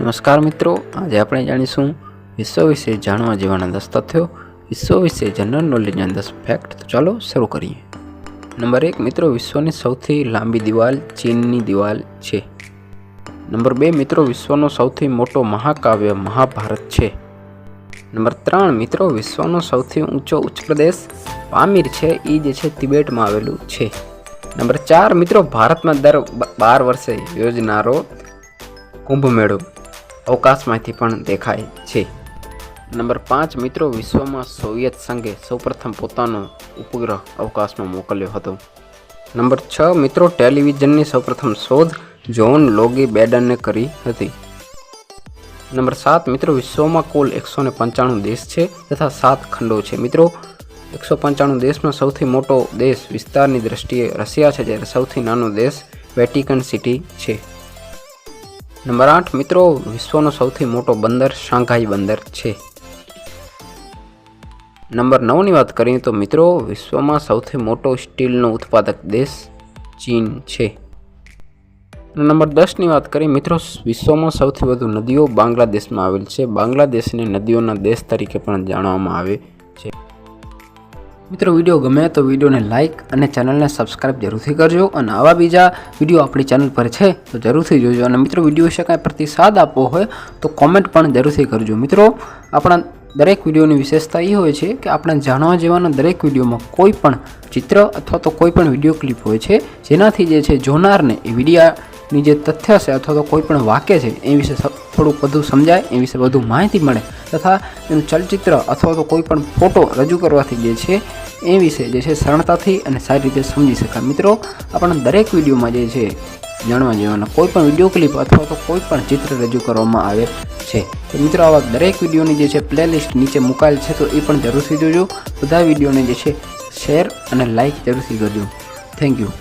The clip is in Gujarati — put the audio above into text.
નમસ્કાર મિત્રો, આજે આપણે જાણીશું વિશ્વ વિશે જાણવા જેવાના 10 તથ્યો, વિશ્વ વિશે જનરલ નોલેજના 10 ફેક્ટ. તો ચાલો શરૂ કરીએ. નંબર 1 મિત્રો, વિશ્વની સૌથી લાંબી દિવાલ ચીનની દિવાલ છે. નંબર 2 મિત્રો, વિશ્વનો સૌથી મોટો મહાકાવ્ય મહાભારત છે. નંબર 3 મિત્રો, વિશ્વનો સૌથી ઊંચો ઉચ્ચ પ્રદેશ પામીર છે, એ જે છે તિબેટમાં આવેલું છે. નંબર 4 મિત્રો, ભારતમાં દર 12 વર્ષે યોજનારો કુંભ મેળો અવકાશમાંથી પણ દેખાય છે. નંબર 5 મિત્રો, વિશ્વમાં સોવિયત સંઘે સૌપ્રથમ પોતાનો ઉપગ્રહ અવકાશમાં મોકલ્યો હતો. નંબર 6 મિત્રો, ટેલિવિઝનની સૌપ્રથમ શોધ જ્હોન લોગી બેડને કરી હતી. નંબર 7 મિત્રો, વિશ્વમાં કુલ 195 દેશ છે તથા 7 ખંડો છે. મિત્રો 195 દેશમાં સૌથી મોટો દેશ વિસ્તારની દ્રષ્ટિએ રશિયા છે, જ્યારે સૌથી નાનો દેશ વેટિકન સિટી છે. નંબર 8 મિત્રો, વિશ્વનો સૌથી મોટો બંદર શાંઘાઈ બંદર છે. નંબર 9ની વાત કરીએ તો મિત્રો, વિશ્વમાં સૌથી મોટો સ્ટીલનો ઉત્પાદક દેશ ચીન છે. નંબર 10ની વાત કરીએ મિત્રો, વિશ્વમાં સૌથી વધુ નદીઓ બાંગ્લાદેશમાં આવેલ છે. બાંગ્લાદેશને નદીઓના દેશ તરીકે પણ જાણવામાં આવે છે. મિત્રો વિડીયો ગમે તો વિડીયોને લાઇક અને ચેનલને સબસ્ક્રાઈબ જરૂરથી કરજો, અને આવા બીજા વિડીયો આપણી ચેનલ પર છે તો જરૂરથી જોજો. અને મિત્રો વિડીયો વિશે કાંઈ પ્રતિસાદ આપવો હોય તો કોમેન્ટ પણ જરૂરથી કરજો. મિત્રો આપણા દરેક વિડીયોની વિશેષતા એ હોય છે કે આપણે જાણવા જેવાના દરેક વિડીયોમાં કોઈ પણ ચિત્ર અથવા તો કોઈ પણ વિડીયો ક્લિપ હોય છે, જેનાથી જે છે જોનારને એ વિડીયાની જે તથ્ય છે અથવા તો કોઈ પણ વાક્ય છે એ વિશે થોડુંક વધુ સમજાય, એ વિશે વધુ માહિતી મળે તથા એનું ચલચિત્ર અથવા તો કોઈ પણ ફોટો રજૂ કરવાથી જે છે એ વિશે જે છે સરળતાથી અને સારી રીતે સમજી શકાય. મિત્રો આપણા દરેક વિડીયોમાં જે છે જાણવા જેવાના કોઈ પણ વિડીયો ક્લિપ અથવા તો કોઈ પણ ચિત્ર રજૂ કરવામાં આવે છે. તો મિત્રો આવા દરેક વિડીયોની જે છે પ્લેલિસ્ટ નીચે મુકાયેલ છે, તો એ પણ જરૂરથી જોજો. બધા વિડીયોને જે છે શેર અને લાઇક જરૂરથી કરજો. Thank you.